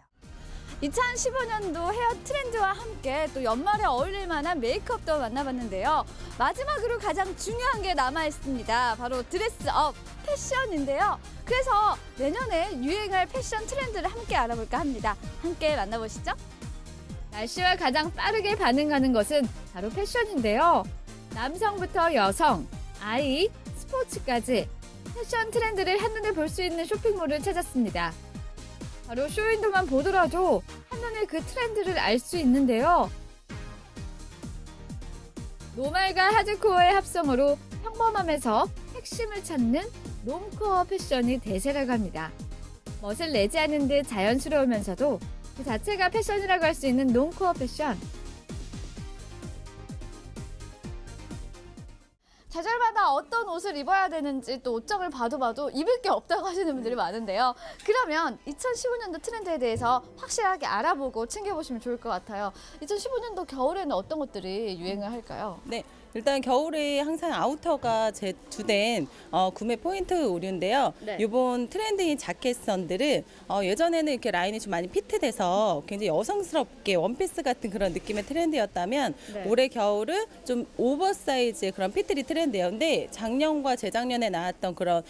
2015년도 헤어 트렌드와 함께 또 연말에 어울릴 만한 메이크업도 만나봤는데요. 마지막으로 가장 중요한 게 남아있습니다. 바로 드레스업, 패션인데요. 그래서 내년에 유행할 패션 트렌드를 함께 알아볼까 합니다. 함께 만나보시죠. 날씨와 가장 빠르게 반응하는 것은 바로 패션인데요. 남성부터 여성, 아이, 스포츠까지 패션 트렌드를 한눈에 볼 수 있는 쇼핑몰을 찾았습니다. 바로 쇼윈도만 보더라도 한눈에 그 트렌드를 알 수 있는데요. 노말과 하드코어의 합성으로 평범함에서 핵심을 찾는 롬코어 패션이 대세라고 합니다. 멋을 내지 않은 듯 자연스러우면서도 그 자체가 패션이라고 할 수 있는 롬코어 패션. 계절마다 어떤 옷을 입어야 되는지 또 옷장을 봐도 입을 게 없다고 하시는 분들이 많은데요. 그러면 2015년도 트렌드에 대해서 확실하게 알아보고 챙겨보시면 좋을 것 같아요. 2015년도 겨울에는 어떤 것들이 유행을 할까요? 네. 일단 겨울에 항상 아우터가 주된 구매 포인트 오류인데요. 네. 이번 트렌드인 자켓선들은 예전에는 이렇게 라인이 좀 많이 피트돼서 굉장히 여성스럽게 원피스 같은 그런 느낌의 트렌드였다면 네. 올해 겨울은 좀 오버사이즈의 그런 피트리 트렌드예요. 근데 작년과 재작년에 나왔던 그런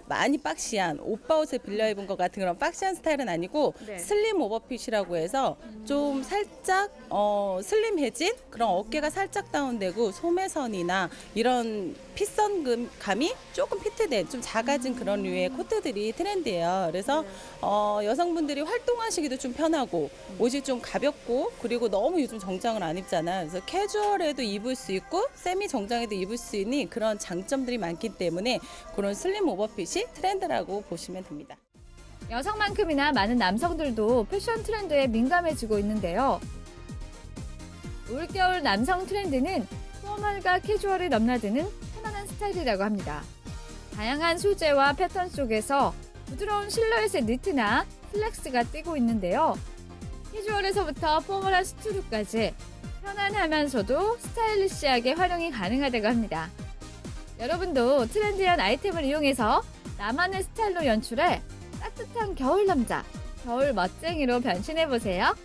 많이 박시한 오빠 옷을 빌려 입은 것 같은 그런 박시한 스타일은 아니고 네. 슬림 오버핏이라고 해서 좀 살짝 슬림해진 그런 어깨가 살짝 다운되고 소매선이나 이런 핏선감이 조금 피트된 좀 작아진 그런 류의 코트들이 트렌드예요. 그래서 여성분들이 활동하시기도 좀 편하고 옷이 좀 가볍고 그리고 너무 요즘 정장을 안 입잖아요. 그래서 캐주얼에도 입을 수 있고 세미 정장에도 입을 수 있는 그런 장점들이 많기 때문에 그런 슬림 오버핏이 트렌드라고 보시면 됩니다. 여성만큼이나 많은 남성들도 패션 트렌드에 민감해지고 있는데요. 올겨울 남성 트렌드는 포멀과 캐주얼이 넘나드는 편안한 스타일이라고 합니다. 다양한 소재와 패턴 속에서 부드러운 실루엣의 니트나 슬랙스가 띄고 있는데요. 캐주얼에서부터 포멀한 스투루까지 편안하면서도 스타일리시하게 활용이 가능하다고 합니다. 여러분도 트렌디한 아이템을 이용해서 나만의 스타일로 연출해 따뜻한 겨울 남자, 겨울 멋쟁이로 변신해보세요.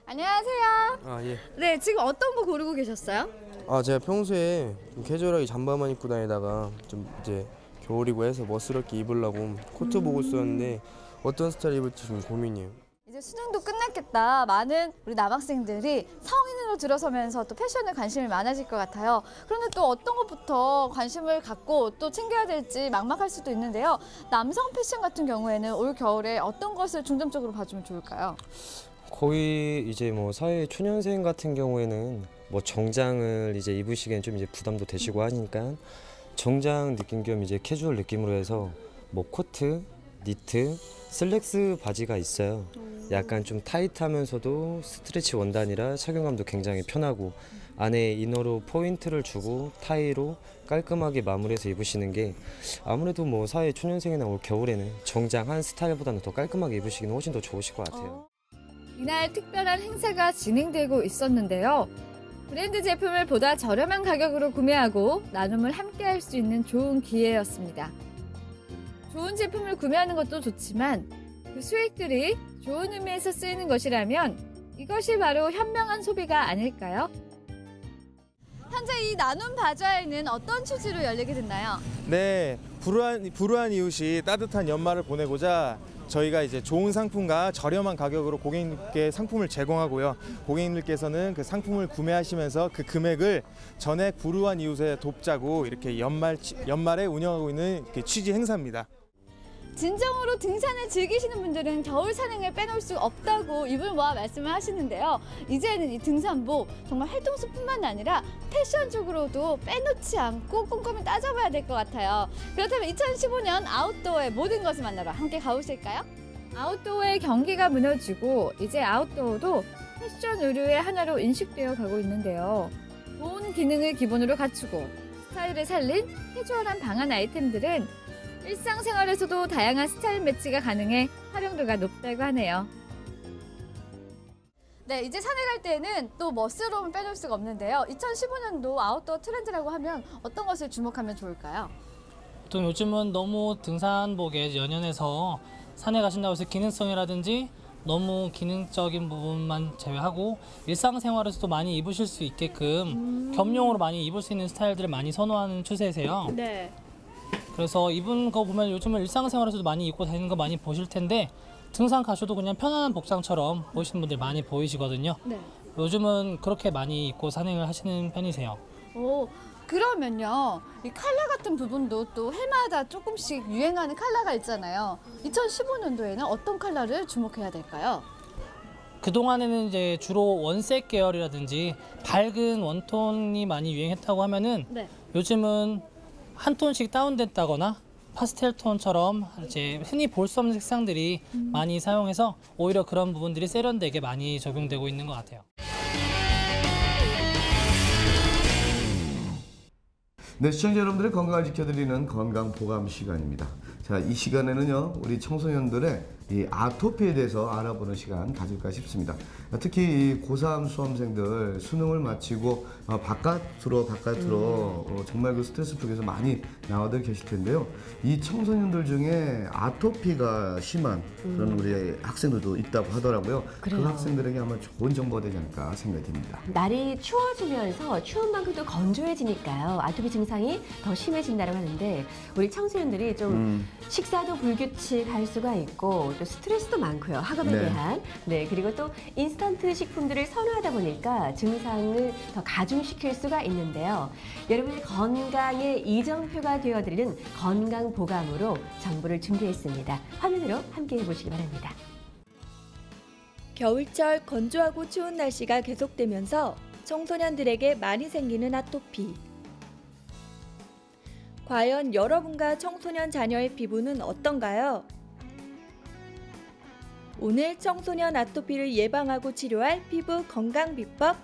안녕하세요. 아, 예. 네, 지금 어떤 거 고르고 계셨어요? 제가 평소에 좀 캐주얼하게 잠바만 입고 다니다가 좀 이제 겨울이고 해서 멋스럽게 입으려고 코트 보고 있었는데 어떤 스타일 입을지 좀 고민이에요. 이제 이제 수능도 끝났겠다. 많은 우리 남학생들이 성인으로 들어서면서 또 패션에 관심이 많아질 것 같아요. 그런데 또 어떤 것부터 관심을 갖고 또 챙겨야 될지 막막할 수도 있는데요. 남성 패션 같은 경우에는 올 겨울에 어떤 것을 중점적으로 봐주면 좋을까요? 거의 이제 뭐 사회 초년생 같은 경우에는 뭐 정장을 이제 입으시기엔 좀 이제 부담도 되시고 하니까 정장 느낌 겸 이제 캐주얼 느낌으로 해서 뭐 코트, 니트, 슬랙스 바지가 있어요. 약간 좀 타이트하면서도 스트레치 원단이라 착용감도 굉장히 편하고 안에 이너로 포인트를 주고 타이로 깔끔하게 마무리해서 입으시는 게 아무래도 뭐 사회 초년생이나 올 겨울에는 정장 한 스타일보다는 더 깔끔하게 입으시기는 훨씬 더 좋으실 것 같아요. 이날 특별한 행사가 진행되고 있었는데요. 브랜드 제품을 보다 저렴한 가격으로 구매하고 나눔을 함께 할 수 있는 좋은 기회였습니다. 좋은 제품을 구매하는 것도 좋지만 그 수익들이 좋은 의미에서 쓰이는 것이라면 이것이 바로 현명한 소비가 아닐까요? 현재 이 나눔 바자회는 어떤 취지로 열리게 됐나요? 네, 불우한 이웃이 따뜻한 연말을 보내고자 저희가 이제 좋은 상품과 저렴한 가격으로 고객님께 상품을 제공하고요. 고객님들께서는 그 상품을 구매하시면서 그 금액을 전액 불우한 이웃에 돕자고 이렇게 연말에 운영하고 있는 취지 행사입니다. 진정으로 등산을 즐기시는 분들은 겨울 산행을 빼놓을 수 없다고 입을 모아 말씀을 하시는데요. 이제는 이 등산복 정말 활동수뿐만 아니라 패션적으로도 빼놓지 않고 꼼꼼히 따져봐야 될 것 같아요. 그렇다면 2015년 아웃도어의 모든 것을 만나러 함께 가보실까요? 아웃도어의 경기가 무너지고 이제 아웃도어도 패션 의류의 하나로 인식되어 가고 있는데요. 좋은 기능을 기본으로 갖추고 스타일을 살린 캐주얼한 방한 아이템들은 일상생활에서도 다양한 스타일 매치가 가능해 활용도가 높다고 하네요. 네, 이제 산에 갈 때는 또 멋스러움을 빼놓을 수가 없는데요. 2015년도 아웃도어 트렌드라고 하면 어떤 것을 주목하면 좋을까요? 보통 요즘은 너무 등산복에 연연해서 산에 가신다고 해서 기능성이라든지 너무 기능적인 부분만 제외하고 일상생활에서도 많이 입으실 수 있게끔 겸용으로 많이 입을 수 있는 스타일들을 많이 선호하는 추세세요. 네. 그래서 입은 거 보면 요즘은 일상생활에서도 많이 입고 다니는 거 많이 보실 텐데 등산 가셔도 그냥 편안한 복장처럼 보시는 분들 많이 보이시거든요. 네. 요즘은 그렇게 많이 입고 산행을 하시는 편이세요. 오, 그러면요. 이 컬러 같은 부분도 또 해마다 조금씩 유행하는 컬러가 있잖아요. 2015년도에는 어떤 컬러를 주목해야 될까요? 그동안에는 이제 주로 원색 계열이라든지 밝은 원톤이 많이 유행했다고 하면은 네. 요즘은 한 톤씩 다운됐다거나 파스텔 톤처럼 이제 흔히 볼 수 없는 색상들이 많이 사용해서 오히려 그런 부분들이 세련되게 많이 적용되고 있는 것 같아요. 네, 시청자 여러분들의 건강을 지켜드리는 건강 보감 시간입니다. 자, 이 시간에는요, 우리 청소년들의 이 아토피에 대해서 알아보는 시간 가질까 싶습니다. 특히 이 고3 수험생들 수능을 마치고 바깥으로 정말 그 스트레스 속에서 많이 나와들 계실 텐데요. 이 청소년들 중에 아토피가 심한 그런 우리 학생들도 있다고 하더라고요. 그래요. 그 학생들에게 아마 좋은 정보가 되지 않을까 생각이 듭니다. 날이 추워지면서 추운 만큼 또 건조해지니까요. 아토피 증상이 더 심해진다고 하는데 우리 청소년들이 좀 식사도 불규칙할 수가 있고 또 스트레스도 많고요. 학업에 네. 대한. 네, 그리고 또 인스턴트 식품들을 선호하다 보니까 증상을 더 가중시킬 수가 있는데요. 여러분의 건강의 이정표가 되어드리는 건강보감으로 정보를 준비했습니다. 화면으로 함께해 보시기 바랍니다. 겨울철 건조하고 추운 날씨가 계속되면서 청소년들에게 많이 생기는 아토피. 과연 여러분과 청소년 자녀의 피부는 어떤가요? 오늘 청소년 아토피를 예방하고 치료할 피부 건강 비법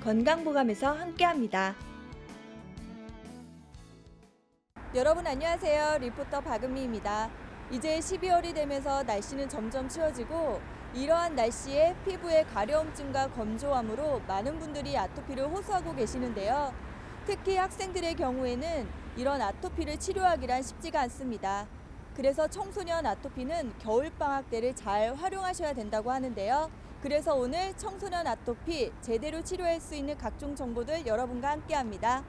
건강보감에서 함께합니다. 여러분 안녕하세요. 리포터 박은미입니다. 이제 12월이 되면서 날씨는 점점 추워지고 이러한 날씨에 피부의 가려움증과 건조함으로 많은 분들이 아토피를 호소하고 계시는데요. 특히 학생들의 경우에는 이런 아토피를 치료하기란 쉽지가 않습니다. 그래서 청소년 아토피는 겨울방학 때를 잘 활용하셔야 된다고 하는데요. 그래서 오늘 청소년 아토피 제대로 치료할 수 있는 각종 정보들 여러분과 함께합니다.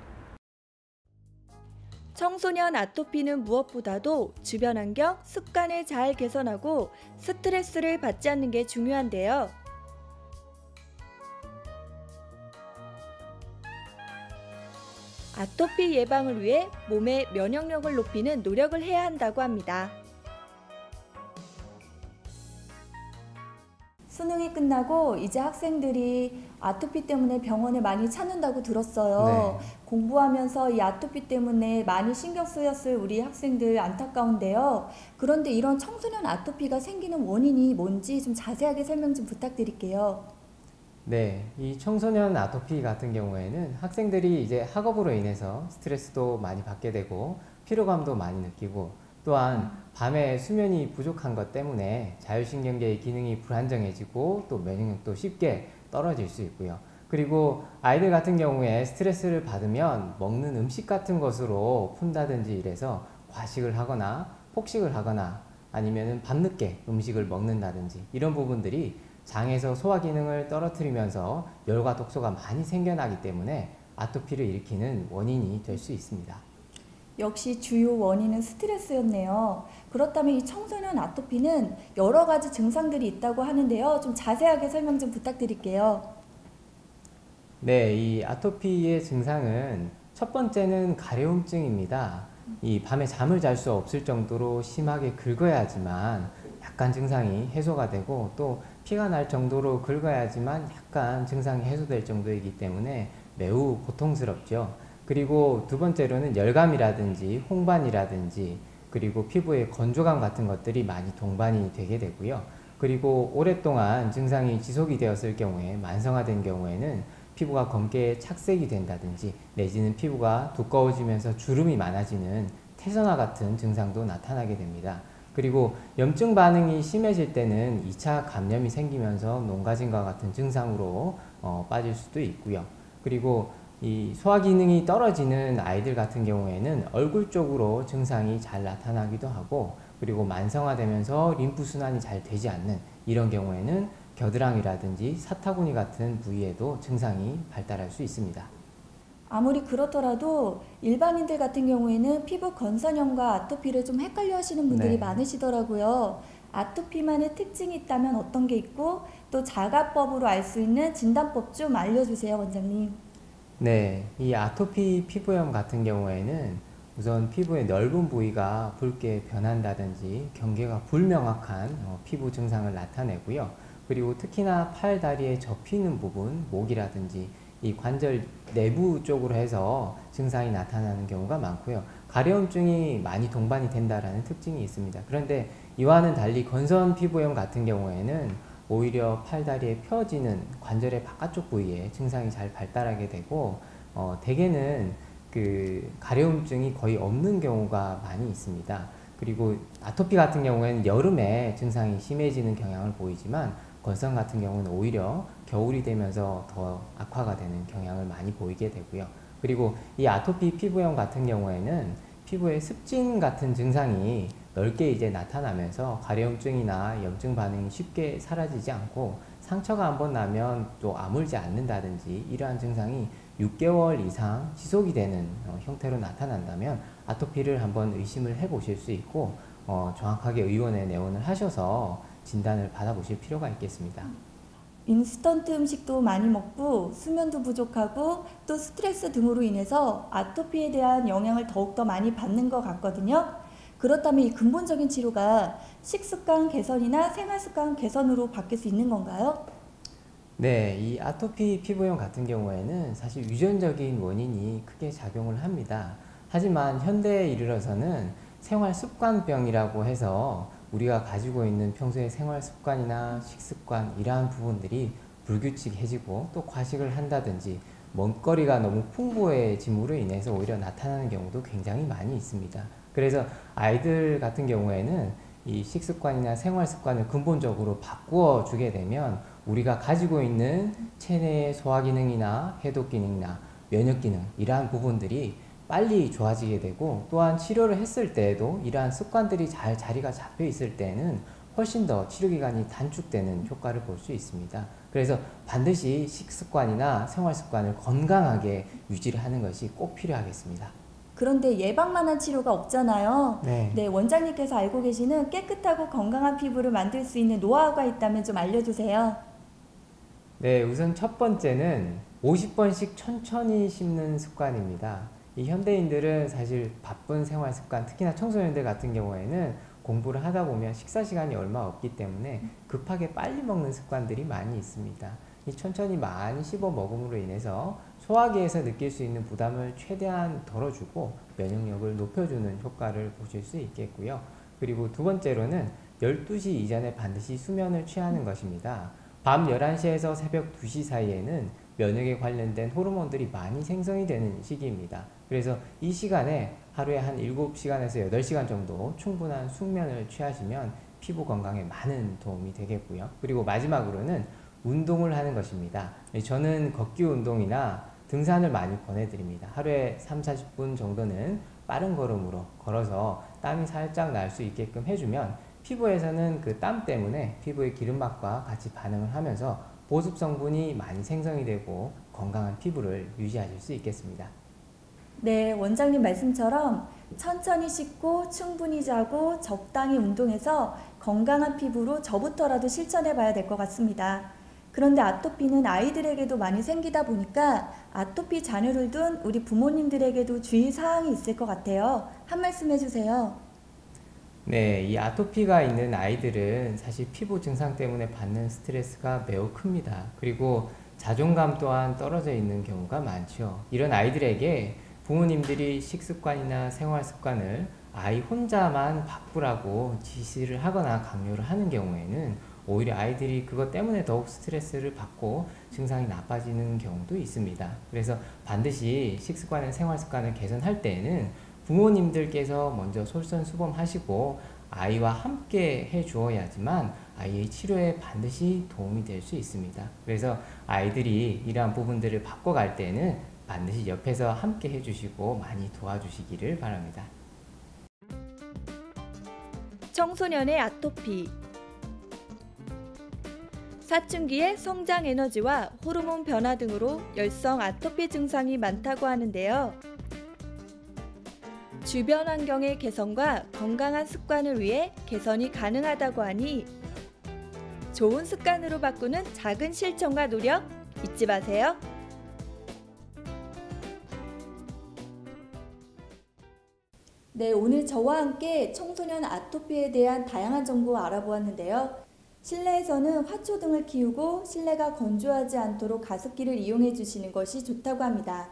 청소년 아토피는 무엇보다도 주변 환경, 습관을 잘 개선하고 스트레스를 받지 않는 게 중요한데요. 아토피 예방을 위해 몸의 면역력을 높이는 노력을 해야 한다고 합니다. 수능이 끝나고 이제 학생들이 아토피 때문에 병원을 많이 찾는다고 들었어요. 네. 공부하면서 이 아토피 때문에 많이 신경 쓰였을 우리 학생들 안타까운데요. 그런데 이런 청소년 아토피가 생기는 원인이 뭔지 좀 자세하게 설명 좀 부탁드릴게요. 네, 이 청소년 아토피 같은 경우에는 학생들이 이제 학업으로 인해서 스트레스도 많이 받게 되고 피로감도 많이 느끼고 또한 밤에 수면이 부족한 것 때문에 자율신경계의 기능이 불안정해지고 또 면역력도 쉽게 떨어질 수 있고요. 그리고 아이들 같은 경우에 스트레스를 받으면 먹는 음식 같은 것으로 푼다든지 이래서 과식을 하거나 폭식을 하거나 아니면은 밤늦게 음식을 먹는다든지 이런 부분들이 장에서 소화 기능을 떨어뜨리면서 열과 독소가 많이 생겨나기 때문에 아토피를 일으키는 원인이 될 수 있습니다. 역시 주요 원인은 스트레스였네요. 그렇다면 이 청소년 아토피는 여러 가지 증상들이 있다고 하는데요. 좀 자세하게 설명 좀 부탁드릴게요. 네, 이 아토피의 증상은 첫 번째는 가려움증입니다. 이 밤에 잠을 잘 수 없을 정도로 심하게 긁어야지만 약간 증상이 해소가 되고 또 피가 날 정도로 긁어야지만 약간 증상이 해소될 정도이기 때문에 매우 고통스럽죠. 그리고 두 번째로는 열감이라든지 홍반이라든지 그리고 피부의 건조감 같은 것들이 많이 동반이 되게 되고요. 그리고 오랫동안 증상이 지속이 되었을 경우에 만성화된 경우에는 피부가 검게 착색이 된다든지 내지는 피부가 두꺼워지면서 주름이 많아지는 태선화 같은 증상도 나타나게 됩니다. 그리고 염증 반응이 심해질 때는 2차 감염이 생기면서 농가진과 같은 증상으로 빠질 수도 있고요. 그리고 이 소화 기능이 떨어지는 아이들 같은 경우에는 얼굴 쪽으로 증상이 잘 나타나기도 하고 그리고 만성화되면서 림프 순환이 잘 되지 않는 이런 경우에는 겨드랑이라든지 사타구니 같은 부위에도 증상이 발달할 수 있습니다. 아무리 그렇더라도 일반인들 같은 경우에는 피부 건선형과 아토피를 좀 헷갈려 하시는 분들이 네. 많으시더라고요. 아토피만의 특징이 있다면 어떤 게 있고 또 자가법으로 알 수 있는 진단법 좀 알려주세요, 원장님. 네, 이 아토피 피부염 같은 경우에는 우선 피부의 넓은 부위가 붉게 변한다든지 경계가 불명확한 피부 증상을 나타내고요. 그리고 특히나 팔, 다리에 접히는 부분, 목이라든지 이 관절 내부 쪽으로 해서 증상이 나타나는 경우가 많고요. 가려움증이 많이 동반이 된다라는 특징이 있습니다. 그런데 이와는 달리 건선 피부염 같은 경우에는 오히려 팔, 다리에 펴지는 관절의 바깥쪽 부위에 증상이 잘 발달하게 되고 대개는 그 가려움증이 거의 없는 경우가 많이 있습니다. 그리고 아토피 같은 경우에는 여름에 증상이 심해지는 경향을 보이지만 건선 같은 경우는 오히려 겨울이 되면서 더 악화가 되는 경향을 많이 보이게 되고요. 그리고 이 아토피 피부염 같은 경우에는 피부에 습진 같은 증상이 넓게 이제 나타나면서 가려움증이나 염증 반응이 쉽게 사라지지 않고 상처가 한번 나면 또 아물지 않는다든지 이러한 증상이 6개월 이상 지속이 되는 형태로 나타난다면 아토피를 한번 의심을 해보실 수 있고 정확하게 의원에 내원을 하셔서 진단을 받아보실 필요가 있겠습니다. 인스턴트 음식도 많이 먹고 수면도 부족하고 또 스트레스 등으로 인해서 아토피에 대한 영향을 더욱더 많이 받는 것 같거든요. 그렇다면 이 근본적인 치료가 식습관 개선이나 생활습관 개선으로 바뀔 수 있는 건가요? 네, 이 아토피 피부염 같은 경우에는 사실 유전적인 원인이 크게 작용을 합니다. 하지만 현대에 이르러서는 생활습관병이라고 해서 우리가 가지고 있는 평소의 생활습관이나 식습관 이러한 부분들이 불규칙해지고 또 과식을 한다든지 먹거리가 너무 풍부해짐으로 인해서 오히려 나타나는 경우도 굉장히 많이 있습니다. 그래서 아이들 같은 경우에는 이 식습관이나 생활습관을 근본적으로 바꾸어 주게 되면 우리가 가지고 있는 체내의 소화기능이나 해독기능이나 면역기능 이러한 부분들이 빨리 좋아지게 되고 또한 치료를 했을 때에도 이러한 습관들이 잘 자리가 잡혀 있을 때는 훨씬 더 치료기간이 단축되는 효과를 볼 수 있습니다. 그래서 반드시 식습관이나 생활습관을 건강하게 유지를 하는 것이 꼭 필요하겠습니다. 그런데 예방만한 치료가 없잖아요. 네. 원장님께서 알고 계시는 깨끗하고 건강한 피부를 만들 수 있는 노하우가 있다면 좀 알려주세요. 네, 우선 첫 번째는 50번씩 천천히 씹는 습관입니다. 이 현대인들은 사실 바쁜 생활 습관, 특히나 청소년들 같은 경우에는 공부를 하다 보면 식사 시간이 얼마 없기 때문에 급하게 빨리 먹는 습관들이 많이 있습니다. 이 천천히 많이 씹어 먹음으로 인해서 소화기에서 느낄 수 있는 부담을 최대한 덜어주고 면역력을 높여주는 효과를 보실 수 있겠고요. 그리고 두 번째로는 12시 이전에 반드시 수면을 취하는 것입니다. 밤 11시에서 새벽 2시 사이에는 면역에 관련된 호르몬들이 많이 생성이 되는 시기입니다. 그래서 이 시간에 하루에 한 7시간에서 8시간 정도 충분한 숙면을 취하시면 피부 건강에 많은 도움이 되겠고요. 그리고 마지막으로는 운동을 하는 것입니다. 저는 걷기 운동이나 등산을 많이 권해드립니다. 하루에 30-40분 정도는 빠른 걸음으로 걸어서 땀이 살짝 날 수 있게끔 해주면 피부에서는 그 땀 때문에 피부의 기름막과 같이 반응을 하면서 보습 성분이 많이 생성이 되고 건강한 피부를 유지하실 수 있겠습니다. 네, 원장님 말씀처럼 천천히 씻고 충분히 자고 적당히 운동해서 건강한 피부로 저부터라도 실천해 봐야 될 것 같습니다. 그런데 아토피는 아이들에게도 많이 생기다 보니까 아토피 자녀를 둔 우리 부모님들에게도 주의사항이 있을 것 같아요. 한 말씀 해주세요. 네, 이 아토피가 있는 아이들은 사실 피부 증상 때문에 받는 스트레스가 매우 큽니다. 그리고 자존감 또한 떨어져 있는 경우가 많죠. 이런 아이들에게 부모님들이 식습관이나 생활습관을 아이 혼자만 바꾸라고 지시를 하거나 강요를 하는 경우에는 오히려 아이들이 그것 때문에 더욱 스트레스를 받고 증상이 나빠지는 경우도 있습니다. 그래서 반드시 식습관이나 생활습관을 개선할 때에는 부모님들께서 먼저 솔선수범하시고 아이와 함께 해주어야지만 아이의 치료에 반드시 도움이 될 수 있습니다. 그래서 아이들이 이러한 부분들을 바꿔갈 때는 반드시 옆에서 함께 해주시고 많이 도와주시기를 바랍니다. 청소년의 아토피. 사춘기의 성장 에너지와 호르몬 변화 등으로 열성 아토피 증상이 많다고 하는데요. 주변 환경의 개선과 건강한 습관을 위해 개선이 가능하다고 하니 좋은 습관으로 바꾸는 작은 실천과 노력 잊지 마세요. 네, 오늘 저와 함께 청소년 아토피에 대한 다양한 정보 알아보았는데요. 실내에서는 화초 등을 키우고 실내가 건조하지 않도록 가습기를 이용해 주시는 것이 좋다고 합니다.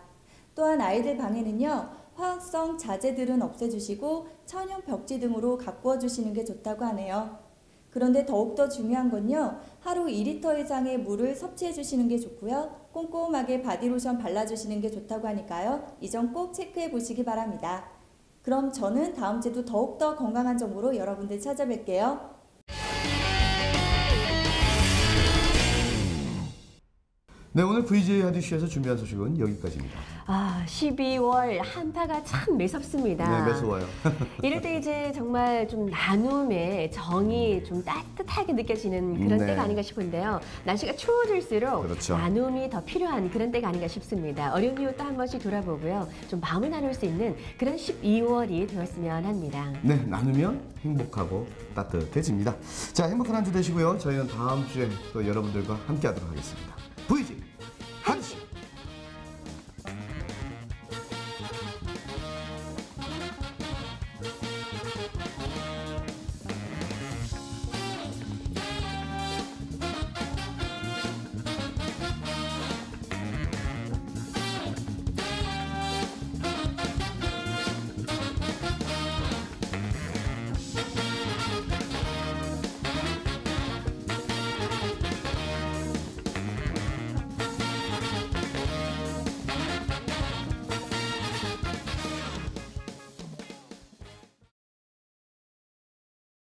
또한 아이들 방에는요, 화학성 자재들은 없애주시고 천연 벽지 등으로 가꾸어 주시는 게 좋다고 하네요. 그런데 더욱더 중요한 건요, 하루 2리터 이상의 물을 섭취해 주시는 게 좋고요, 꼼꼼하게 바디로션 발라주시는 게 좋다고 하니까요, 이 점 꼭 체크해 보시기 바랍니다. 그럼 저는 다음 주에도 더욱더 건강한 정보로 여러분들 찾아뵐게요. 네, 오늘 VJ 하디쇼에서 준비한 소식은 여기까지입니다. 12월 한파가 참 매섭습니다. 네, 매서워요. 이럴 때 이제 정말 좀 나눔의 정이 좀 따뜻하게 느껴지는 그런 네. 때가 아닌가 싶은데요. 날씨가 추워질수록 그렇죠. 나눔이 더 필요한 그런 때가 아닌가 싶습니다. 어려운 이웃도 한 번씩 돌아보고요. 좀 마음을 나눌 수 있는 그런 12월이 되었으면 합니다. 네, 나누면 행복하고 따뜻해집니다. 자, 행복한 한 주 되시고요. 저희는 다음 주에 또 여러분들과 함께 하도록 하겠습니다. VJ